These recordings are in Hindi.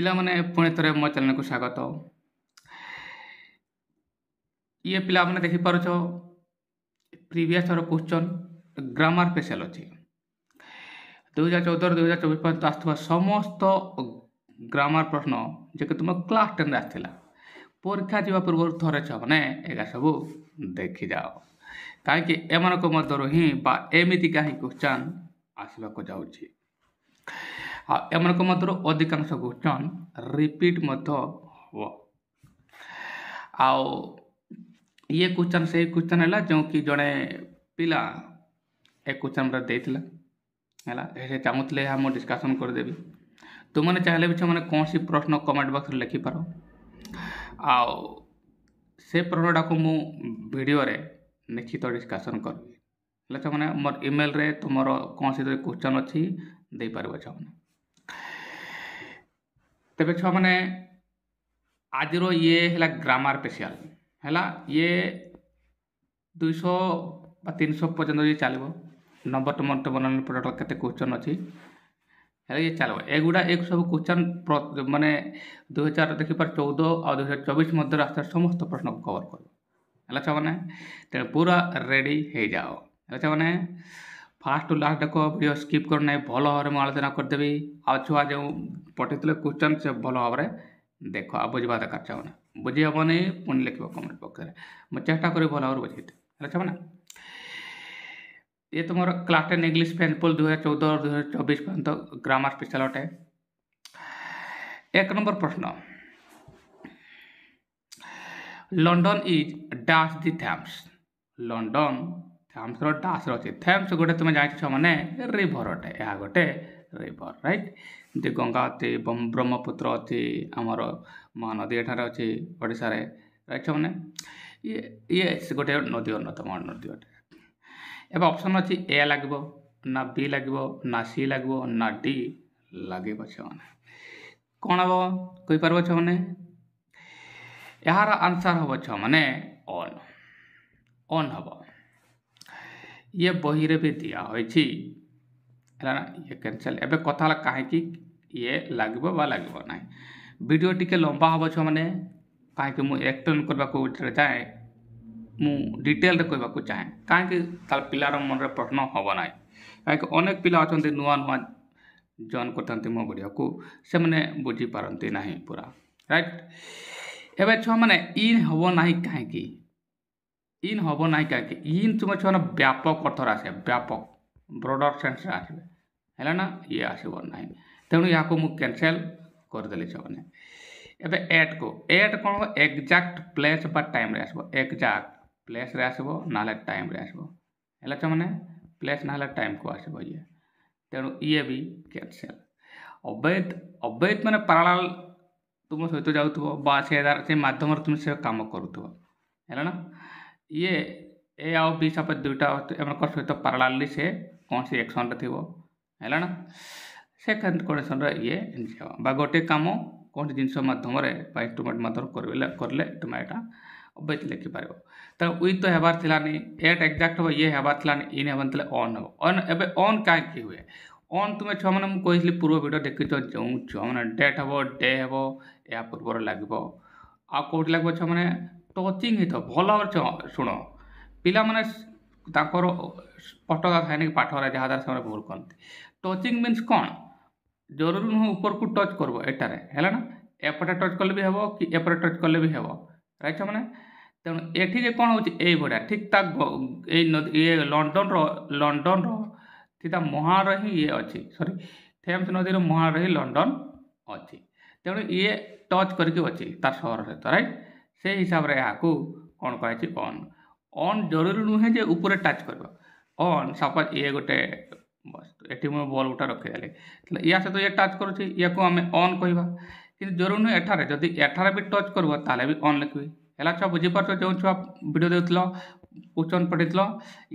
ପିଲାମାନେ ପୁଣି ଥରେ ମୋ ଚ୍ୟାନେଲକୁ ସ୍ୱାଗତ। ये पिला मैंने देखिपार previous year question grammar special अच्छी 2014 2024 पर्यंत आसुवा समस्त ग्रामर प्रश्न जे कि तुम क्लास 10 आसला परीक्षा जावा पूर्व थरे छ माने एगा सब देखि जाओ कहीं एमानक मध्यरु ही बा एमिति काहे क्वेश्चन आसवा को जाउछि आ एमानक मध्यरु अधिकांश क्वेश्चन रिपीट मध्य हो आ ये क्वेश्चन से क्वेश्चन है जो कि जड़े पिला एक क्वेश्चन देता है चाहूले हम डिस्कसन करदेवी तुमने चाहले भी मैंने कौन सी प्रश्न कमेंट बॉक्स लिखिपार आउ से प्रश्नटा को मु वीडियो रे निश्चित डिस्कसन करी मैंने मोर ईमेल रे तुम कौन सी क्वेश्चन अच्छी दे पार छने तेरे छने आज ये है ग्रामर स्पेशल है ये 200 बा 300 पर्यटन ये चलो नंबर तुम बनाने पड़े के क्वेश्चन अच्छी है ये चलो एगुड़ा एक सब क्वेश्चन माने 2000 देखिपार 14 और 2024 मध्य आसता समस्त प्रश्न को कवर कर मैंने तेरे पूरा रेडी हो जाओ मैंने फास्ट टू लास्ट देख वीडियो स्किप करना भल भाव में आलोचना करदेवी आ छुआ जो पठे क्वेश्चन से भल भाव में देख आ बुझा दरकार चाहना बुझी हेनी पुणी लिख कमेंट बॉक्स में मैं चेष्टा करी भल भाव बुझे ना ये तुम क्लास 10 इंग्लिश पेनफुल 2014 और 2024 पर्यंत ग्रामर स्पेशल अटे। एक नंबर प्रश्न London is dash the Thames London Thames rho dash रही थेम्स गोटे तुम जान मैंने रिभर अटे यह गोटे रिभर राइट जमी गंगा अच्छी ब्रह्मपुत्र अच्छी आमर महानदी एठार अच्छी ओडिशा रे राइट मैंने ये गोटे नदी अन्यतम नदी अटे एवं ऑप्शन अच्छी ए लगे ना बी लगे ना सी लगे ना डी लगे मैंने कौन हम कहीपर मैंने यार आंसर हम मैंने ऑन ऑन हम ये बही रे भी दिया होइछि है ना ये कैंसल एवं कथा कहीं ये लगे बा लगे ना वीडियो टी लंबा हम मैंने कहीं मुझे एक्सप्लेन करने चाहे मु डिटेल रे कहवाक चाहे कहीं पिलार मन में प्रश्न हम ना कहीं अनेक पिला अच्छा नुआ नुआ जॉइन करते मो वीडियो को से मैंने बुझी पारती ना पूरा राइट एवं छुआ मैंने इन हम ना कहीं इन हम ना कहीं इन तुम छुआ व्यापक अर्थ आसे व्यापक ब्रॉडर सेंस आसवे है ना ये आसब ना तेणु या मुझे कैंसल करदेली छुआने एबे एट को एट कौन एक्जाक्ट प्लेस बा टाइम रे आसबो एक्जाक्ट प्लेस रे आसबो नाले टाइम रे आसबो हैला छुआने प्लेस नाले टाइम को आसबो ये तेणु ये भी कैंसल अवैध अवैध माने पैरेलल तुम सहित जाउथबो बा से माध्यम तुम से काम करूथबो हैला ना ये ए आउ बी सब दुटा एमन सहित पैरेलली से कौन सी एक्शन रे थिबो हैला ना सेकंड कंडीशन रे ये बा गोटे काम कौन जिनस मध्यम इंस्ट्रुमेंट मध्यम करले तुम यहाँ अवैध लिखिपार तेणु उई तो हेबार थिलानी एट एक्जाक्ट हम ये हेबार थिलानी इन हेबार थिला ऑन हम ऑन एबे ऑन कहीं हुए ऑन तुम छुआ मैंने मुझे कहली पूर्व वीडियो देखी जो छुआ मैंने डेट हम डे हम या पूर्व लगे आ कौट लगे छुआ मैंने टचिंग ही तो भल भाव शुण पिला माने ताकर पटका खाए पाठ जहाँ द्वारा से भूल करते टचिंग मीन्स कौन जरूरी नुह ऊपर को टच करब एटारे है ना एपटे टच कले भी हे कि एपटे टच कले भी हे राइट मैंने तेणु एठी कौन हो भाया ठीक ये लंडन रीता महाड़ ही ये अच्छी सॉरी थेम्स नदी महाड़ ही लंडन अच्छी तेणु ये टच करके अच्छी तार सहर सहित राइट से हिसाब से यहाँ कौन कर ऑन ऑन जरूरी नुहे जे ऊपर टच कर ऑन सपोज ये गोटे बस ये मुझे बल गोटा रखीदेली या सहित ये टच करुँच या आम ऑन कहवा कि जरूरी नुहे एठारे जदि एठारे भी टच कर ताले भी ऑन लिखी है छुआ बुझीपार जो छुआ वीडियो देते क्वेश्चन पढ़े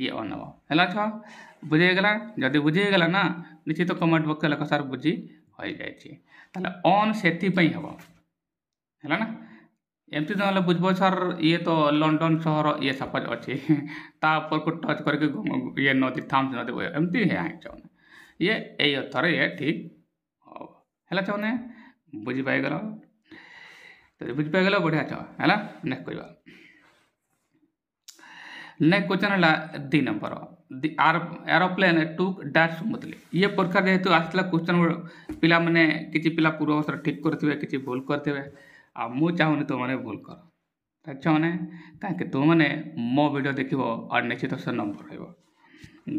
ये ऑन हम है छुआ बुझीगला जदि बुझीगला ना निश्चित कमेंट बॉक्स लिख सार बुझी हो जाए ऑन से हम है ना एमती ना बुझब सर ये तो लंडन सहर ये सपोज अच्छी तापर को टच करके ये नदी थम्स नदी एमती है चाहने ये अर्थर ये ठीक है चाहने बुझी पाइगल तो बुझी पाइगल बढ़िया छ है नेक्स्ट करवा नेक्स्ट क्वेश्चन है 2 number the aeroplane took dash smoothly ये प्रकार जेहेतु आसला क्वेश्चन पिला माने किछि पिला पूर्व अवस्था ठीक करथिबे किछि भूल करथिबे आ मु चाहुनी तो माने भूल कर अच्छा माने काहे तो माने मो वीडियो देखिबो और निश्चित से नंबर रहइबो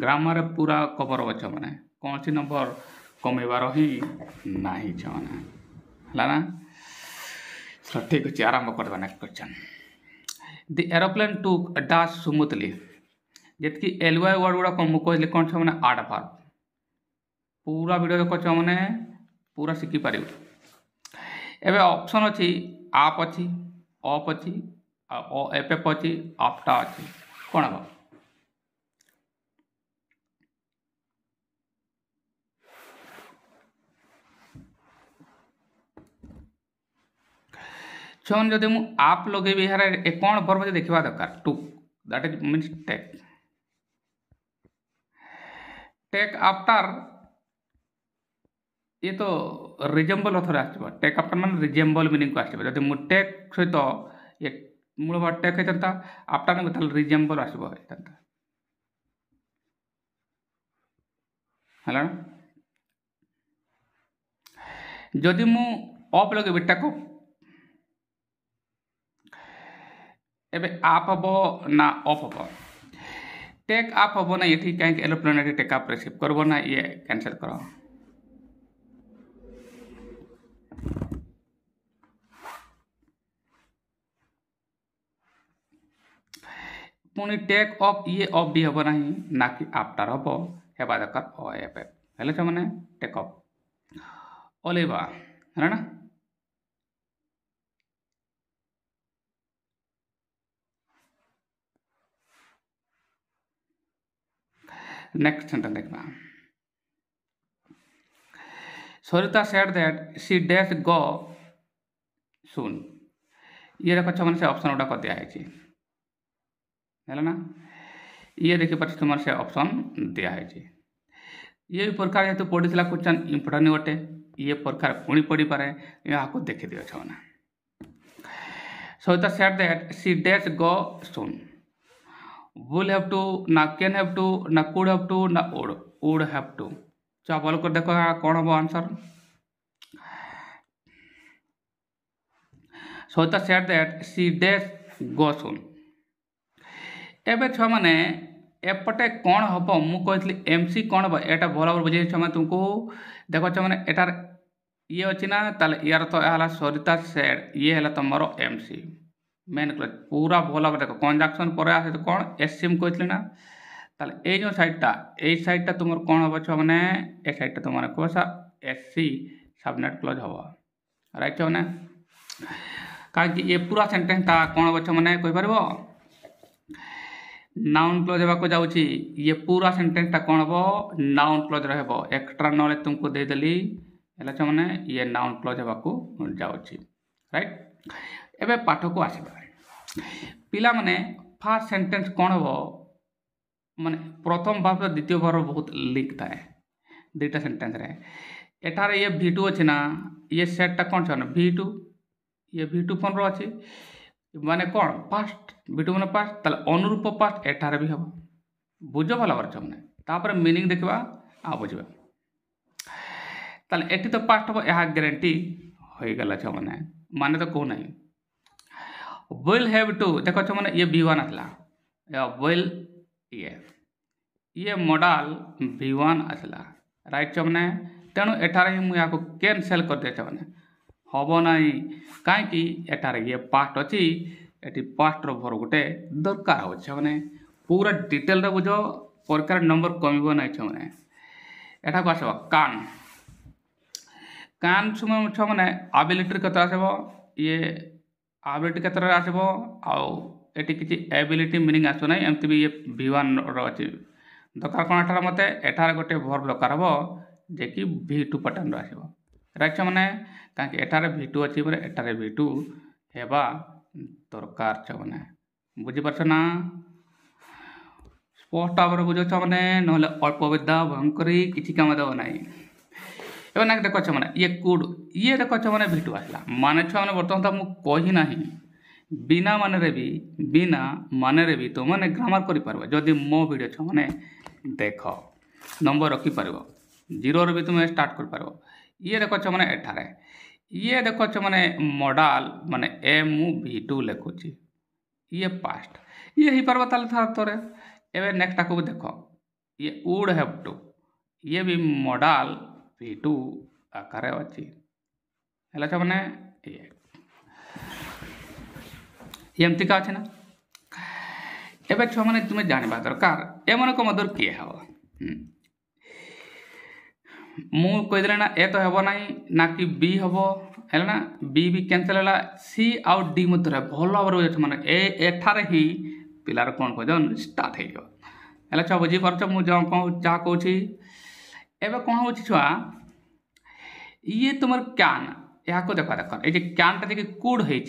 ग्रामर पूरा कवर होछ माने कौन सी नंबर कमेबार ही नाही छ माने हला ना सो ठीक अछि आरंभ करबा next question The aeroplane took a dash smoothly जेतकी एलवाई वर्ड गुड़ा कम कहले कौन छ माने आड भार पूरा वीडियो देखो छ माने पूरा सिखि पारिबो एबे ऑप्शन अछि आप अछि ऑफ अछि ओ एफ अछि आफ्टा अछि कोन हबो छन जदि मु आप लगेबी हारे ए कोन वर्ब जे देखिबा दरकार to that is means take after ये तो रिजेम्बल अथर आसबो टेक आफ्टर माने रिजेम्बल मीनिंग को आसबो जदि मु टेक सहित ये मूल वर्ड टेक हेतंता आफ्टर ने तल रिजेम्बल आसबो हेतंता हला जदि मु ऑफ लगेबी टेक ऑफ एबे आप हबो ना ऑफ हबो टेक अप हबो ना ये कहीं एरोप्लेन टेक अप रिसीव करबो ना ये कैंसिल करो पुनी टेक ऑफ ये ऑफ भी हबो नहीं ना कि आफ्टर हबो हेबा दरकार ओ एफ हेले छ माने टेक ऑफ ओलेबा है ना नेक्स्ट सेंटेंस देखबा Sarita said that she dash go soon ये देखो छ माने से ऑप्शन उडा कर दिया है है ना ये देखि पर तुमर से ऑप्शन दिया है ये प्रकार हेतु पढ़ीला क्वेश्चन इंपोर्टेंट गोटे ये प्रकार पुणी पढ़ी पारे यहाँ को देखि दियो छ ना Sarita said that she dash go soon will have to ना can have to ना could have to ना would have to तो बोल कर देखो कौन हम answer Sarita said that she dash go soon एबे छ माने एपटे कौन हबो मु कहथली एमसी कौन हबो एटा भला भल बुझे छ माने तुमको देखो छ माने एटार ये अछि ना ताले यार तो हला सरिता सेड ये हला तमरो एमसी मेन क्लज पूरा भला देखो कंजक्शन पर आसे तो कौन एससीएम कहथले ना ताले ए जो साइडटा तुमर कौन हबो छ माने ए साइडटा तुमर कोसा एससी सबनेट क्लज हबो राइट छ माने का कि ये पूरा सेंटेंस ता कौन हबो छ माने कहि परबो नाउन क्लज हेबा को जाउची ये पूरा सेंटेंस ता कौन हबो नाउन क्लज रहबो एक्स्ट्रा नॉलेज तुमको दे देली एला छ माने ये नाउन क्लज हेबा को जाउची राइट एबे पाठ को आसीबा पिला माने फर्स्ट सेंटेंस कौन हबो माने प्रथम भाव तो द्वितीय भाव बहुत लिंक थाए दुईटा सेंटेंस रे एठारे ये V2 अछि ना ये सेट ता कौन छ ना V2 ये V2 फॉर्म रो अछि माने कौन पास्ट V2 माने पास्ट तले अनुरूप पास्ट एठारे भी हबो बुझो भला वर्ष माने तापर मीनिंग देखबा आ बुझबा तले एठी तो पास्ट हबो यहा गारंटी होई गला छ माने तो को नहीं will have to देखो छ माने ये V1 आसला या will ये मॉडल V1 आसला राइट छ माने तेनु एठारे ही मु या को कैंसिल कर दे छ माने हबो नाही काहे कि एठारे ये पास्ट अछि एठी पास्ट रो भर गुटे दरकार हो छ माने पूरा डिटेल रे बुझो प्रकार नंबर कमिबो नाही छ माने एठा को आसबो कान सुम छ माने एबिलिटी कत आसबो ये एबिलिटी केतर आसबो आ एटी किछि एबिलिटी मीनिंग आसो नै एमति भी ये V1 रो अछि दरकार कोन एठार मते एठार गोटे वर्ब दरकार हबो जे कि V2 पैटर्न रो आसबो राइट छ माने काकि एठार V2 अछि बरे एठार V2 हेबा दरकार छ माने बुझि परछ ना स्पष्ट भाବରେ बुझो छ माने नहले अल्प विद्या भयंकरी किछि काम दो नाही एवं नेक्स्ट देखो छुआ ये कुड ये देखो छुआ मैंने भिटु आसला माने छुआ मैंने बर्तमान तो मुझे कही ना बिना माने भी तो मैंने ग्रामर कर जदि मो वीडियो छुआ मैंने देख नंबर रखिपार 0 भी तुम स्टार्ट कर पार ये देखो छुआ मैंने एठारे ये देखो छुआ मैंने मॉडल माने MU-V2 लिखुची ये पास्ट ये ही पार्बा ताले था तोरे एबे नेक्स्ट को देखो ये वुड हैव टू ये भी मॉडल V2 आकार अच्छी है छुआ मैंने ये एमती का अच्छे ना एबे छुआ मैंने तुम्हें जानवा दरकार एमन को मदर किए हम मु कहीदे ना ए तो हेब ना कि बी हम है ना बी भी कैंसल है सी आउ डी मध्य भल भाव माने एठारे ही पिलार कौन भजन स्टार्ट है छुआ बुझीपार मुझे जहाँ कौन एवं कौन हो छुआ ये तुम क्यान या देख देख ये क्यानटा जी कुड हो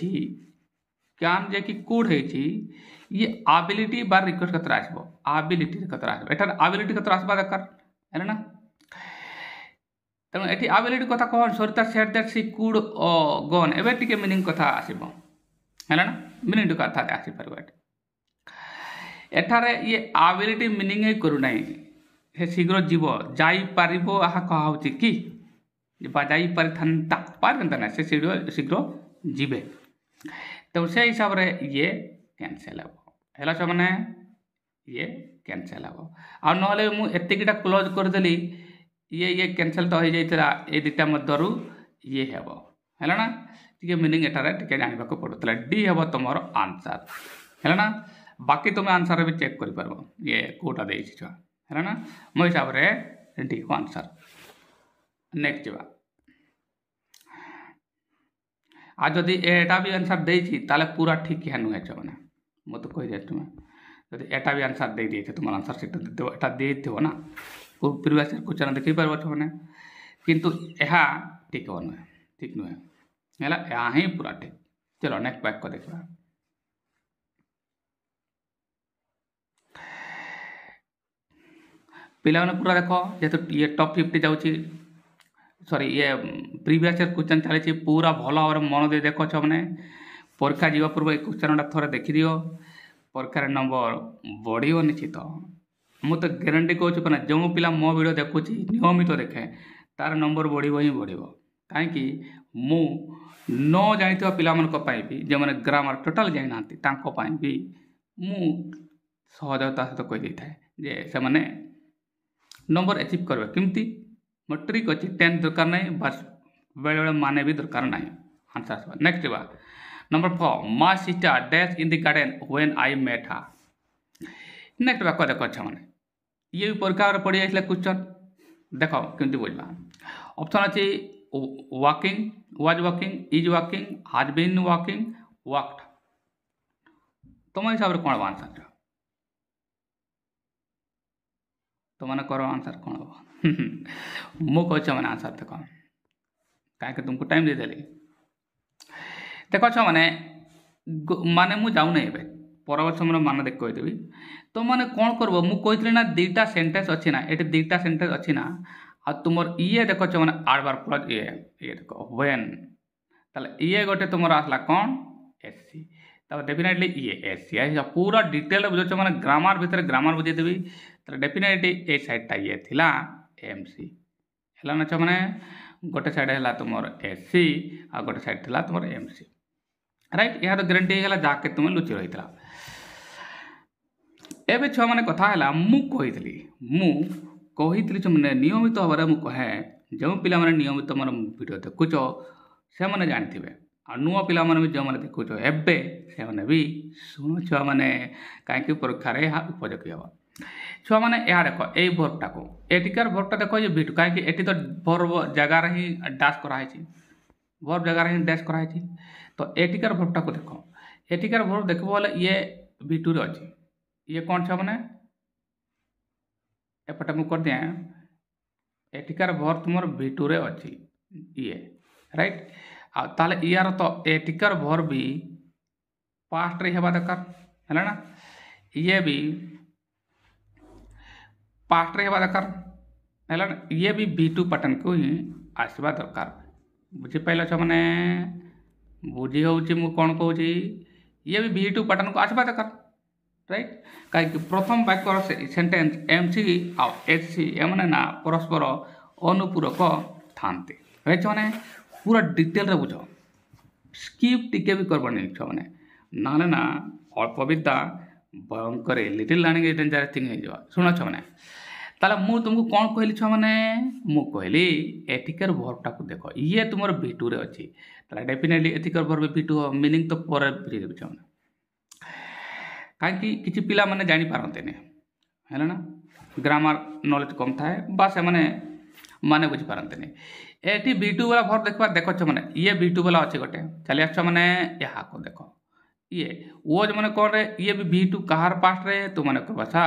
क्यान जे कि कुड हो ये आबिलिटी बार रिक्वेस्ट कतरा आसब आबिलिटी कतरा आसब एठार आबिलिटी कतरा आसबा दरकार है ना तेणु ये आबिलिटी कथा कौन Sarita said that she could गन एबे टिके मीनिंग कथा आसब है ना मीनिंग कथा आसीपर एठारे ये आबिलिटी मीनिंग ही करूना हे शीघ्र जीव जापर यहाँ कह कि जाई पारता ना से शीघ्र जीवे तो से हिसाब रे ये कैंसल है छुआ मैंने ये कैंसल हम आ ना मुझे क्लोज करदेली ये कैंसल तो हो जाता ये दुटा मध्य ये हेब है ना टी मीनिंग एठारे टी जानवा पड़ता डी हेब तुम आंसर है ना बाकी तुम आंसर भी चेक कर पार ये कोटा दे छुआ है ना मो हिसाब से डी को आंसर नेक्स्ट जा आ जदि एटा भी आंसर देती पूरा ठीक है नुहे छुआ मैंने मत कहीदे तुम्हें जब एटा भी आंसर दे दिए तुम आंसर सीट एटा दे ना प्रिवियस क्वेश्चन देखी पार छुआ मैंने किंतु यह ठीक हो नुहे ठीक नुहे है यहाँ ही पूरा ठीक चलो नेक्स्ट बैक को देखा पिला पूरा देख जेहतु ये टॉप 50 जाऊँगी सॉरी ये प्रीवियस क्वेश्चन चली पूरा भल भाव मन दे देख मैंने परीक्षा जीवा पूर्व ये क्वेश्चन थोड़े देखी परीक्षार नंबर बढ़ो निश्चित मुझे ग्यारंटी कहूँ कहना जो पिला मो वीडियो देखुची नियमित देखे तार नंबर बढ़ो ही बढ़ो कहीं मु न जानी पिला भी जो मैंने ग्रामर टोटाल जाना भी मु सहजता सहित कही था जे से मैंने नंबर अचीव करवे किमती मैट्रिक अच्छी 10 दरकार नहीं बस बेले बेले माने भी दरकार नहीं आंसर नेक्स्ट बा number 4 my sister dash in the garden when I met her next बा देखो अच्छा मैंने ये भी परीक्षा पढ़ी जाइए क्वेश्चन देखो केमती बुझा ऑप्शन अच्छी walking was walking is walking has been walking walked तुम हिसाब से कौन आंसर तो मैंने करो आंसर कौन हम मु कह मैंने आंसर देख कहीं तुमको टाइम दे देली देख छुआ मैंने माने मु जाऊना परवर्त समय मान देख कहीदेवी तो मैंने कौन कर मुझे ना दुटा सेन्टेन्स अच्छी ना ये दुटा सेन्टेन्स अच्छी ना आ तुम ये देख मैंने आर बार प्लस ये देख व्हेन ताले ये गोटे तुम आसला कौन एससी तब डेफिनेटली ये एससी पूरा डिटेल बुझे मैंने ग्रामर भितर ग्रामर बुझेदेवी तो डेफिनेटली ये साइडटा ये थिला एमसी है ना छुआ मैंने गोटे साइड है तुम एससी आ गोटे साइड थिला तुम एमसी राइट यह तो ग्यारंटी है जाके तुम लुचि रही था एवं छुआ मैंने कथा है मु कही मैंने नियमित भाव में कहे जो पिला माने नियमित मोर वीडियो देखुच से मैंने जानते आ नुआ पिला भी जो मैंने देखुच एवं से भी शुणु छुआ मैंने कहीं परीक्षा उपयोगी हम छुआ मैंने यह देख यही भर्वटा को एटिकार भर्वटा देख ये भिटु कहीं ये तो भर्व जगार ही डैश कराई भर्व जगार ही डैश कराई तो एटिकार भर्वटा को देख एटिकार भर्व देख बोले ये भिटुरे अच्छी ये कौन छुआ मैंने एपटे मुझे कर दिए एटिकार भर्व तुम भिटुरे अच्छी ये राइट आले यार तो एटिकार भर्व भी पास्ट रे हेबा दरकार है ना ये भी पास्ट रे हेबा दरकार है ना ये भी V2 पैटर्न को ही आसवा दरकार बुझीपाल छुआने बुझी हूँ कौन कौच ये भी V2 पैटर्न को आसवा दरकार राइट कहीं प्रथम वाक्यर सेंटेंस MC आ HC एमने ना परस्पर अनुपूरक था राइट छुआने पूरा डिटेल बुझ स्किप टिके भी करबनी छुआने ना ना अल्प विद्या भयंकर लिटिल लर्निंग डेंजरस थिंग हो शुण छुआने ताला मु तुमको कौन कहली छुआ मैंने मु कहली एथिकर वर्बटा को देख ये तुम V2 रे अच्छी ताला डेफिनेटली एथिकर वर्ब V2 मीनिंग तो पर बुझे देबे छुआ कहीं किसी पिला माने जानी पारते है ना ग्रामर नॉलेज कम थाए बा से माने बुझी पारते एटी V2 वाला वर्ब देखा देख मैंने ये V2 वाला अच्छे गोटे चली आस मैंने यहाँ को देख ये वोज मैंने कौन रे ये भी V2 कहार पास्ट रे तो मैंने भाषा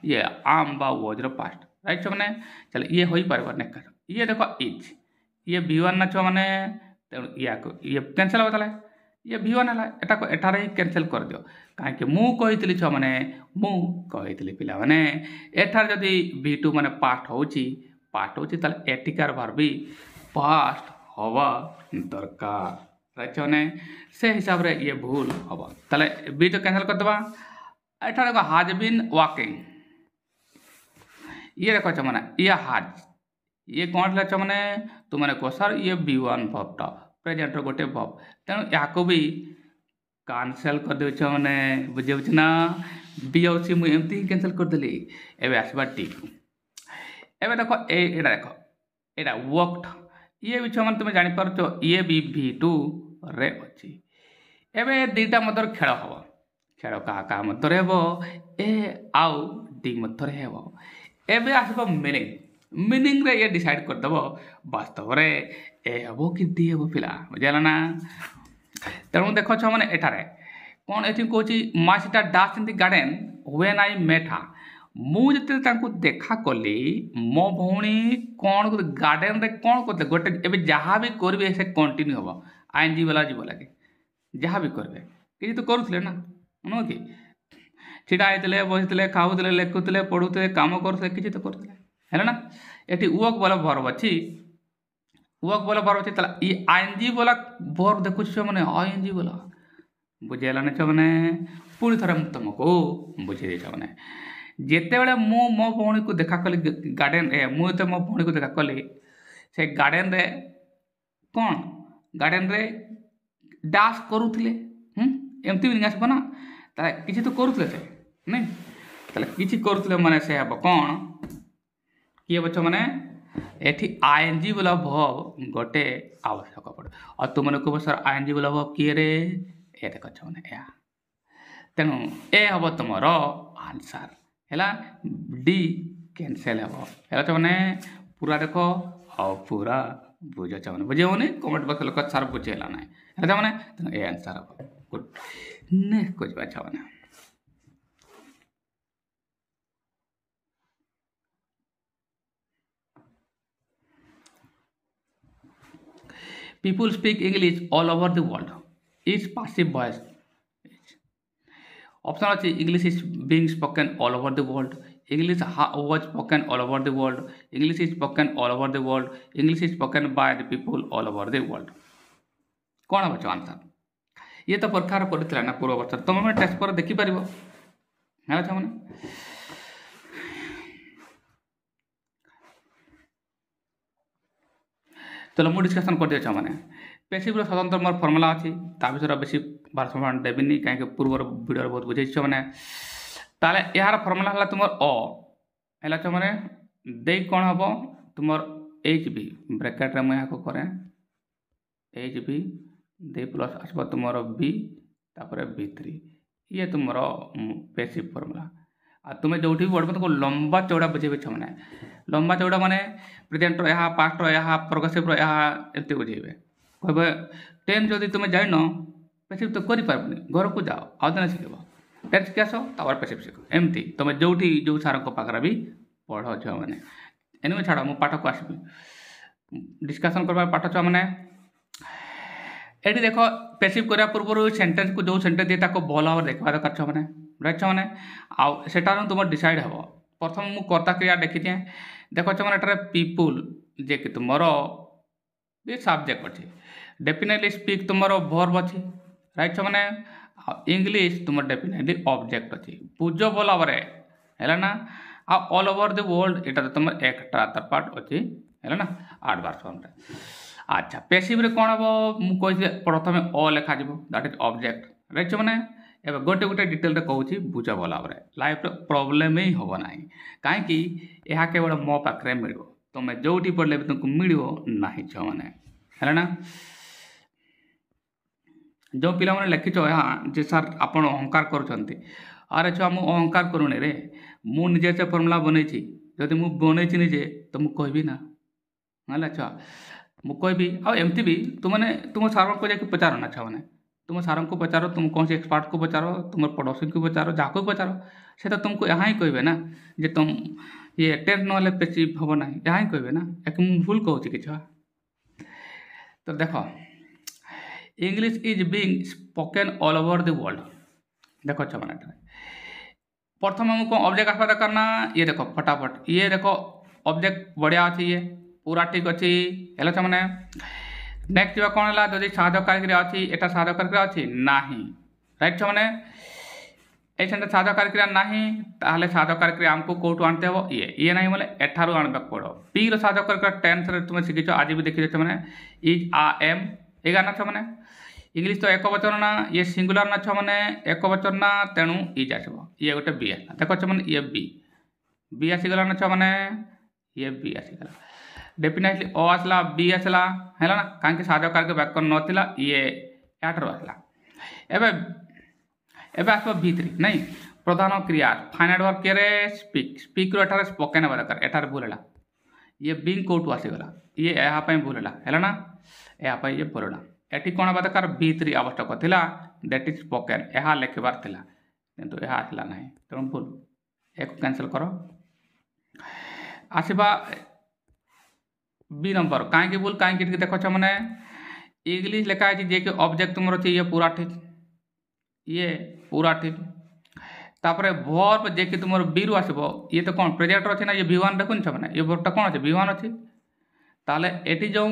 ये आम बा वोज रो पास्ट राइट छो मैंने चल ये हो पार नेक्स्ट ये देखो इज ये V1 ना छो मैंने ये कैंसल होता है ये V1 है एटा को एटारे ही कैंसल कर दियो कहीं मु कही छो मैंने मु कही पिला माने एठार जदि V2 माने पास्ट होची ताले एटिकार वर्ब भी पास्ट हवा दरकार राइट मैंने से हिसाब रे ये भूल हम ताले बी तो कैंसल कर देबा एठा देखो हाज बीन वॉकिंग ये देखो मैंने ये हाज ये कौन ले मैंने तो मैंने कह सर ये V1 भबटा प्रेजेंट गोटे भब तेणु या भी कैंसल कर दे मैंने बुझे ना बी आउ सी मुझे एमती कैंसल करदेली एवं आसवा टी एवं देखो एटा देखो एटा वर्कड ये भी छुआ तुम जापर ये भी V2 रे अच्छी एवं दुईटा मध्य खेल हम खेल क्या मध्य ए आउ डी मध्य एवं आसब मीनिंग रे ये डिसाइड करदेव वास्तव रे ए हम कि डी हम पिला बुझेगा ना तेणु देख छुआ मैंने एठारे कौन ये कौच माई सीटा dance in the garden when I met her मुझे देखा कली मो भौणी कौन गार्डन रे कौन करते गोटे एवं जहाँ भी करेंगे से कंटिन्यू हम ING वाला जीव लगे जहाँ भी करेंगे किसी तो करुले ना नुह कि छिड़ा होते बसते खाऊले लेखुले पढ़ुले कम करुले किसी तो करुले है ना ये वर्क वाला वर्ब अच्छी वर्क वाला वर्ब अच्छी ये ING वाला वर्ब देखु मैंने ING वाला बुझेगा छो मैंने पुणी थर तुमको बुझे मैंने जिते बड़े मु मो भौणी को देखा कली गार्डन रे मुझे मो भौणी को देखा कली से गार्डन रे कौन गार्डन रे डांस करुले एमती भी आसब ना किसी तो करुले से नहीं किसी करुले माने से हम कौन किए बच्चा मैंने एठी ING वाला भव गोटे आवश्यक पड़े और तुमने कह सर ING वाला भव किए रे ये देख मैंने तेणु ए हम तुम आंसर है डी कैंसल है मैंने पूरा देख और पूरा बुझ मैंने बुझे कमेंट बॉक्स लोक सार बुझेगा ना है मैंने तेना ये आंसर हम गुड नेक्स्ट कुछ बाछा मैंने people speak English all over the world is passive voice option अच्छी English is being spoken all over the world English was spoken all over the world English is spoken all over the world English is spoken by the people all over the world कौन हम आंसर ये तो परीक्षा पड़ता ना पूर्व वर्ष तुम मैंने टेस्ट पर देखिपर है मैंने चलो मुझे डिस्कसन कर दिया मैंने पेसिव्र स्वतंत्र मोर फर्मुला अच्छी ता विषय बेसी भारसमान देवी कहीं पूर्व भिडियो बहुत बुझे मैंने ताले यार फर्मुला है तुम है मैंने दे कौन हम तुम HB ब्रैकेट रे मुझे करें HB दे प्लस आसब तुम B तापर B3 ये तुम पेसिव फर्मुला आ तुम्हें जो भी पढ़ब तुमको लंबा चौड़ा बुझे मैंने लंबा चौड़ा माने प्रेजेंट यहाँ पास्ट यहाँ प्रोग्रेसिव यहाँ एमती बुझे कहे 10 जदि तुम जान पेसिव तो कर घर को जाओ आउ दिन शिख 10 के आस पेसिव शिख एमती तुम जो जो सार पाखे भी पढ़ झुआ मैंने एने छाड़ मु पाठ को आसबि डिस्कसन करवा पाठ छुआ मैंने ये देख पेसिव करने पूर्व सेंटेंस को जो सेंटेंस दिए भल भाव देखा दरकार छुआ मैंने राइट छुआ मैंने आटा तुम डिसाइड हे प्रथम मु कर्ता क्रिया देखी देख मैंने पीपुल जे कि तुम ये सब्जेक्ट अच्छे डेफिनेटली स्पीक तुमर वर्ब अच्छी राइट छो मैंने इंग्लिश तुम डेफिनेटली ऑब्जेक्ट अच्छी बुझ भल भाव है ना ऑल ओवर द वर्ल्ड एटा तुम एक्स्ट्रा पार्ट अच्छी है ना एडवर्ब फॉर्म रे अच्छा पैसिव रे कौन हम मुझे प्रथम अ लिखा दैट इज ऑब्जेक्ट राइट छो मैंने एवं गोटे गोटे डिटेल रे कहूँ बुझ भल भाव लाइफ प्रोब्लेम ही हम ना कहीं यह केवल मो पाखे मिल तुम जो पढ़ले भी तुमको मिल ना छो मैंने है ना जो पिला मैंने लिखिच यहाँ जे सर आप अहंकार करुँच अरे छुआ मुझे अहंकार करूनी रे मुझे से फर्मुला बनई जदि मुझे बनई निजे तो मुझे कहबी ना है छुआ मुझे कहबी आमती भी तुमने तुम सार को जाकि पचार ना छुआ मैंने तुम सार को पचारो तुम कौन से एक्सपर्ट को पचारो तुम पड़ोसी को पचारो जहाँ को पचारो से तो तुमको यहाँ ही कहबे ना जे तुम ये टेंथ ना पेसिव हम ना यहाँ ही कहबे ना एक भूल कहूँ कि छुआ तो देखो English is being spoken all over the world देखो अच्छा मैंने प्रथम हमको ऑब्जेक्ट आसवा दरकार ना ये देखो फटाफट ये देखो ऑब्जेक्ट बढ़िया अच्छी ये पूरा ठीक अच्छी है मैंने नेक्स्ट जो कौन है जदि साधक कार्यक्रिया अच्छी एटा साधक कार्यक्रिया अच्छी नहीं राइट मैंने ये साधक कार्यक्रिया नहीं ताहले साधक कार्यक्रिया आमको कौटू आनते हो ये नहीं बोले एठारू आनबा पड़ो पी रो साधक कार्यक्रिया टेंथ रे तुम शिखिच आज भी देखी मैंने इज आ एम ये गाना छ मैंने इंग्लिश तो एक वचन ना ये सिंगुलर ना छ मैंने एक वचन ना तेणु इज आसब ये गोटे बी आसला देख मैंने ये बी आसीगला ना छ मैंने ये बी आसीगला डेफिनेटली ओ आसला बी आसला है ना कहीं साधक कार्य व्याकरण नाला ये याठू आसला एवं एवं आसो भीतरी नहीं प्रधान क्रिया फाइनाइट वर्ब के स्पीक स्पीक रो एठारे स्पोकन होगा दरकार एठारे भूल है ये बींग कौटू आसीगला ये यहाँ भूल है ना यहाँ ये भूल एटी कौन हवा दरकार भीतरी आवश्यक थिला दैट इज स्पोकन यह लिखबार थिला किंतु यह आसला ना तेणु भूल एक कैंसल करो आसवा बी नंबर कहीं भूल कहीं देखो मैंने इंग्लिश लिखा है जे कि ऑब्जेक्ट तुम अच्छे ये पूरा ठीक तापर वर्ब जे कि तुम बी रु आसब ये तो कौन प्रेजेंट अच्छे ना ये V1 देखुन छ मैंने ये वर्बटा कौन अच्छे V1 अच्छे ताले एटी जो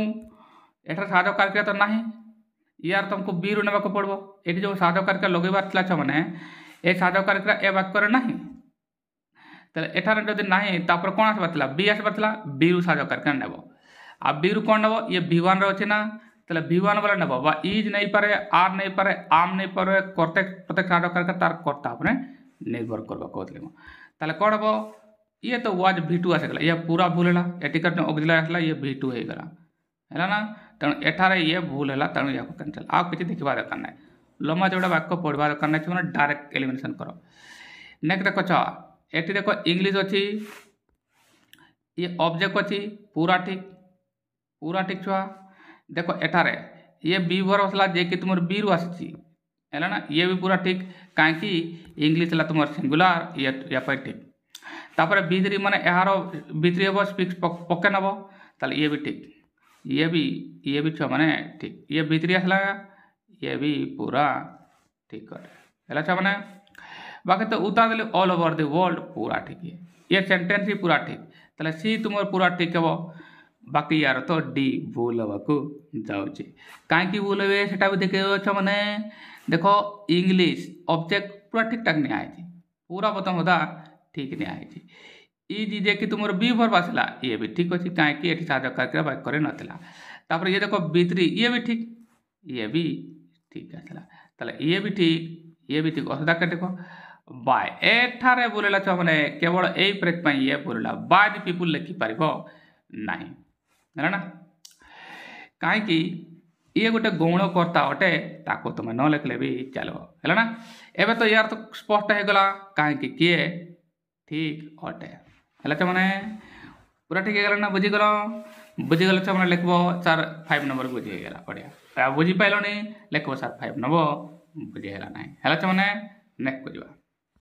एठार साधक कार्यक्रिया तो नहीं यार तुमको बी रु नेबा को पड़बो एटी जो साधक कार्यक्रिया लगेबार थिला छ मैंने ए साधक कार्यक्रिया ए वाक्य नहीं ताले एठार जदि नहीं तापर कौन आसबार थिला बी आसबार थिला बी रु साधक कार्यक्रिया नेबो आ बी रु कौन नेबो ये V1 रे अच्छे ना ताले V1 वाला नेबो बा इज नहीं पारे आर नहीं पारे आम नहीं पारे करते प्रत्येक साधक कार्यक्रिया तार कर्ता अपने निर्भर करबा कहतले ताले कौन हबो ये तो वाज V2 आसगला ये पूरा भूल है एटिकर ऑक्सिलरी आसला ये V2 हो गला है ना तेणु एठारे ये भूल है तेणु या कैंसल आ किसी देखा दरकार ना लम्बा चौड़ा वाक्य पढ़वा दरकार ना मैंने डायरेक्ट एलिमिनेशन करो नेक्स्ट देखो छ एटी देखो इंग्लिश अच्छी ये ऑब्जेक्ट अच्छी पूरा ठीक छुआ देखो एठारे ये बी वर्ब आसला जे कि तुम बी रु आसी है ना ये भी पूरा ठीक कहीं इंग्लिश है तुम सिंगुलर या ठीक तापर भीतरी माने यार भीतरी हम स्पीक स्पोकन हम ताले ये भी ठीक ये भी छुआ माने ठीक ये भीतरी आसला ये भी पूरा ठीक है छुआ माने बाकी तो उतार देले ऑल ओवर द वर्ल्ड पूरा ठीक है ये सेंटेंस ही पूरा ठीक ताले सी तुम पूरा ठीक हे बाकी यार तो डी भूल हवाक जाऊँगी कहीं भूल हे से भी देखे मैंने देखो इंग्लिश ऑब्जेक्ट पूरा ठीक ठाक नहीं आई पूरा बतम होता ठीक नहीं आई इज जे कि तुम बी वर्ब आसला ये भी ठीक अच्छे कहीं ये साधक कार्यक्रिया वाक्य नाला ये देखो भीतरी ये भी ठीक आसला ताले ये भी ठीक असुविधा के देखो बाय एठारे बोलेला छ माने केवल ए प्रेक ये बोलेला बाय द पीपुल लिखि पारिबो नहीं है ना कहीं ये गोटे गौण कर्ता अटे ताको तुम न लिखले भी चलो है ना एवं तो यार तो स्पष्ट हो गला कहीं किए ठीक अटे है मैंने पूरा ठीक है ना बुझीगल मैंने लिखब सर 5 नंबर बुझीगला बढ़िया बुझी पाइल नहीं लिखब सर 5 नंबर बुझीगला ना है मैंने नेक्स्ट बुझा